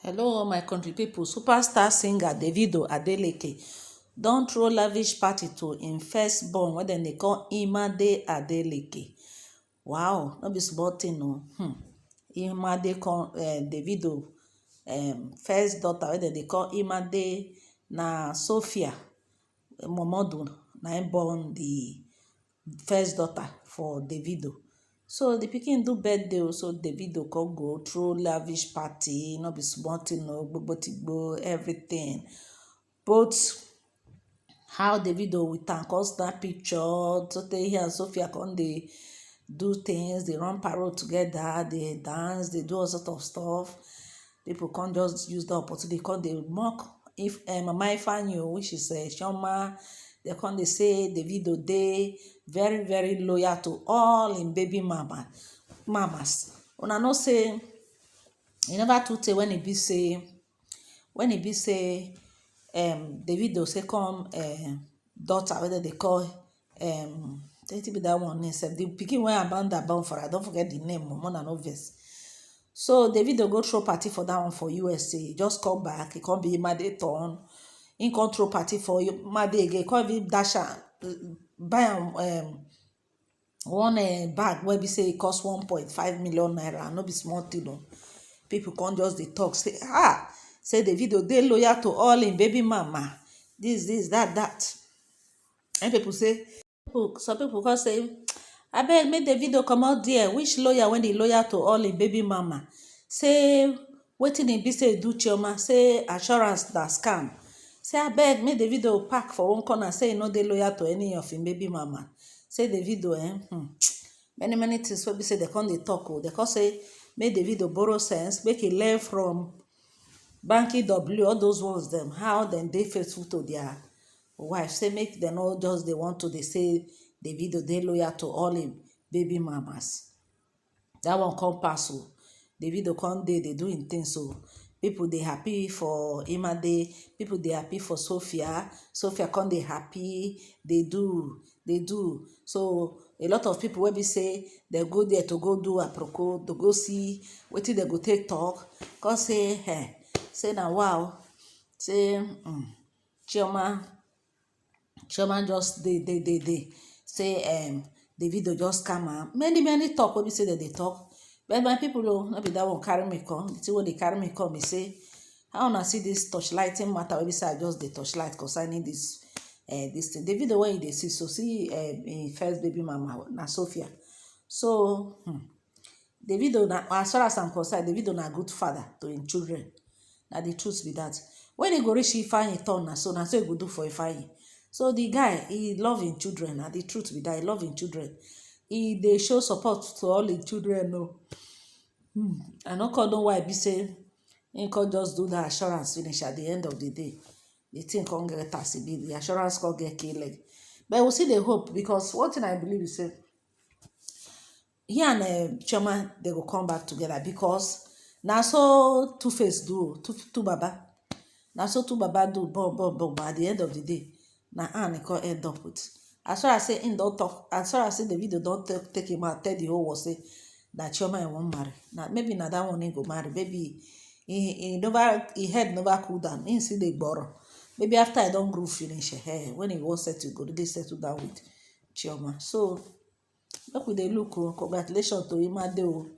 Hello my country people. Superstar singer Davido Adeleke don throw lavish party to im firstborn wey dem dey call Imade Adeleke. Wow, no be small tin o. Imade Davido first daughter wey dem dey call Imade na Sophia Momodu na im born the first daughter for Davido. So the pikin do birthday o, so Davido come go throw lavish party, no be small tin o, gbogbo everything. Both how Davido with am come snap picture, so he and Sophia come dey do things, dey run parole together, dey dance, dey do all sort of stuff. People come just use the opportunity, come dey mock if Mama Ifeanyi, which is Chioma. They come dey say Davido dey very very loyal to all im baby mamas. Una know say e never too tey when e be say Davido second daughter wey dem dey call wetin be that one name sef, the pikin wey Amanda born for, I don forget the name, una no vex. So Davido go throw party for that one for USA, just come back, e come be Imade turn. He come throw party for Imade again, come even dash am, buy am one bag wey be say e cost 1.5 million naira, no be small thing o. People come just dey talk say say Davido dey loyal to all im baby mama, this that. And people say, some people come say abeg make Davido comot there, which lawyer when dey loyal to all im baby mama? Say wetin e be say e do Chioma, say assurance na scam. Say abeg make Davido pack for one corner, say e no dey loyal to any of im baby mama. Say Davido many things wey be say dem come dey talk o. Dem come say make Davido borrow sense, make e learn from Banky W, all those ones dem, how dem dey faithful to their wife. Say make dem no just dey want to dey say Davido dey loyal to all im baby mamas. That one come pass o. Davido come dey do im thing. So people dey happy for Imade, people dey happy for Sophia come dey happy, dey do. So a lot of people wey be say dem go there to go do aproko, to go see wetin dem go take talk, come say say na wow, say Chioma just dey say Davido just scam am. Many talk wey be say dem dey talk. But my people o, no be that one carry me come. The thing wey dey carry me come is say, how una see this torchlighting matter wey be say I just dey torchlight concerning this thing. Davido wey you dey see, so see im first baby mama na Sophia. So Davido, na as far as I'm concerned, Davido na good father to im children. Na the truth be that. When e go reach Ifeanyi turn, na so e go do for Ifeanyi. So the guy, he love im children. Na the truth be that, he love im children. He dey show support to all im children o. I no come know why be say he come just do that assurance finish. At the end of the day, the thing come get as e be, the assurance come get k-leg. But we still dey hope, because one thing I believe is say he and Chioma, they go come back together, because na so Two-Face do, two baba. Na so two baba do, but at the end of the day, na Anne come end up with. As far as say him don talk, as far as say Davido don take him out, tell the whole world say that Chioma he wan marry. Now maybe na that one he go marry. Maybe he head never cool down. He still dey gboro. Maybe after I don grow finish, when he wan settle, go really settle down with Chioma. So make we dey look o. Congratulations to Imade o.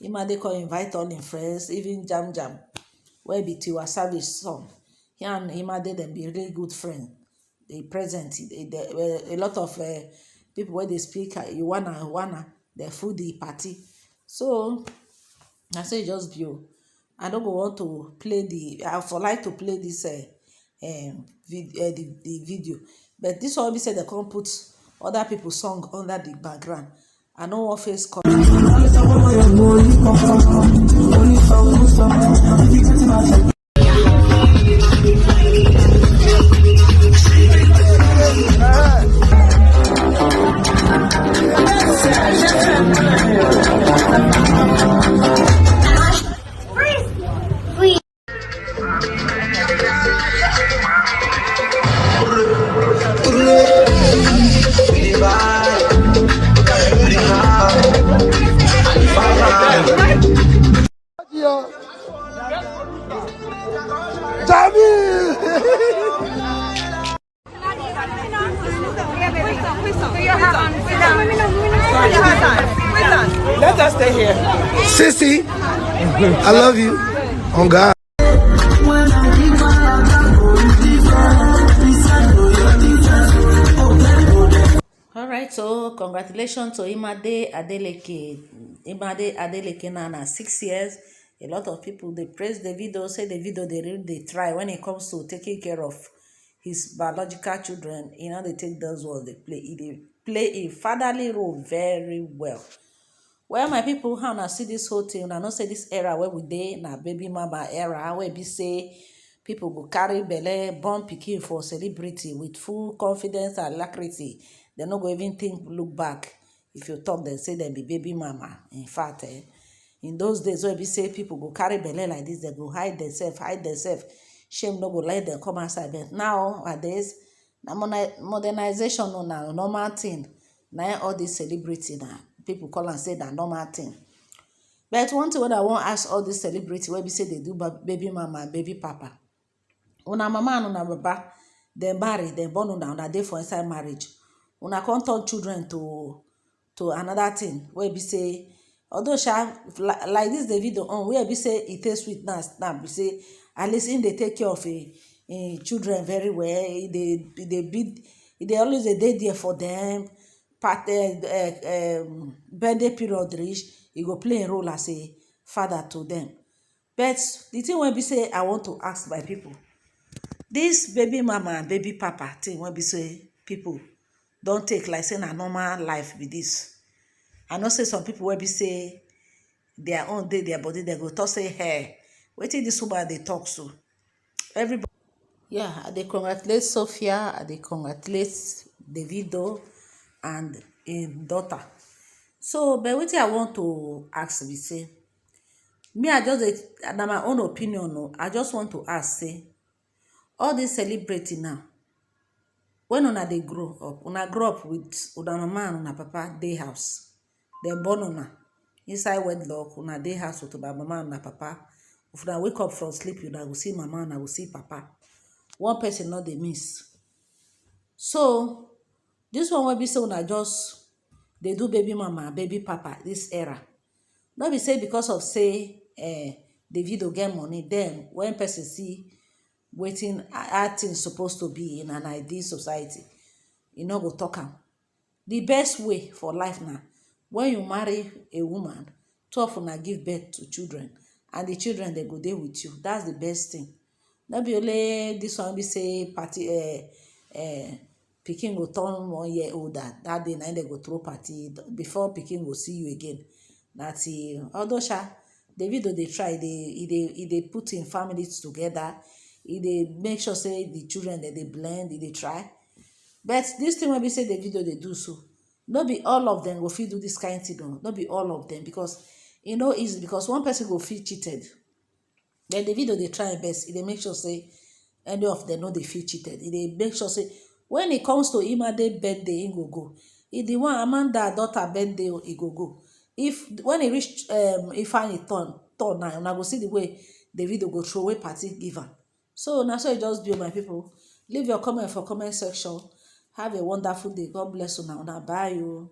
Imade come invite all im friends, even Jam wey be Tiwa Savage son. He and Imade dem be really good friends. They present a lot of people wey dey speak Iwana, they full the party. So I say just be o. I don't go want to play I for like to play this the video, but this one be say they can't put other people's song under the background. I know what face call. Let us stay here. Sissy, I love you. On God. All right, so congratulations to Imade Adeleke. Imade Adeleke na 6 years. A lot of people they praise Davido, say Davido they really they try when it comes to taking care of his biological children. You know they take those roles they play a fatherly role very well. Well, my people, how na see this whole thing? I know say this era where we dey na baby mama era where be say people go carry belle, born pikin for celebrity with full confidence and alacrity. They no go even think look back. If you talk, dem say dem be baby mama. In fact, in those days wey be say people go carry belle like this, dem go hide themselves. Shame no go let them come outside. But nowadays, na modernization na normal thing. Na all this celebrity na people call am say na normal thing. But one thing wey I wan ask all this celebrity wey be say they do baby mama and baby papa, una mama and una baba dem marry, dem born una dey for inside marriage, una come turn children to another thing wey be say although like this Davido own wey be say e take sweet now be say at least him dey take care of him children very well. E dey always dey there for dem. Birthday period reach, e go play a role as a father to them. But the thing wey be say I want to ask my people, this baby mama and baby papa thing wey be say people don take like say na normal life be this. I know say some people wey be say their own dey their body, they go talk say, hey, wetin this woman dey talk so? Everybody, yeah, I dey congratulate Sophia, I dey congratulate Davido and im daughter. So but wetin I want to ask be say, me I just dey na my own opinion o, I just want to ask say all this celebrity now, when una dey grow up with una mama and una papa dey house, dem born una inside wedlock, una dey house with una mama and una papa. If una wake up from sleep, una go see mama and una go see papa. One person no dey miss. So this one wey be say una just dey do baby mama baby papa this era, no be say because of say Davido get money, then when person see wetin how things suppose to be in an ideal society, e no go talk am. The best way for life na when you marry a woman, two of una give birth to children, and the children they go dey with you. That's the best thing. No be only this one be say party pikin go turn 1 year older, that day na they go throw party before pikin go see you again. That's it. Although Davido dey try, e dey put im families together, e dey make sure say the children that they blend, e dey try. But this thing wey be say Davido dey do so, no be all of them go fit do this kind thing o. No be all of them, because e no easy, because one person go feel cheated. Then Davido dey try im best, e dey make sure say any of them no dey feel cheated. E dey make sure say when it comes to Imade birthday, he go. If the one Amanda daughter birthday, he go. If when he reach Ifeanyi turn now, una go see the way Davido go throw away party give am. So na so e just be, my people. Leave your comment for comment section. Have a wonderful day. God bless you. Now, bye you.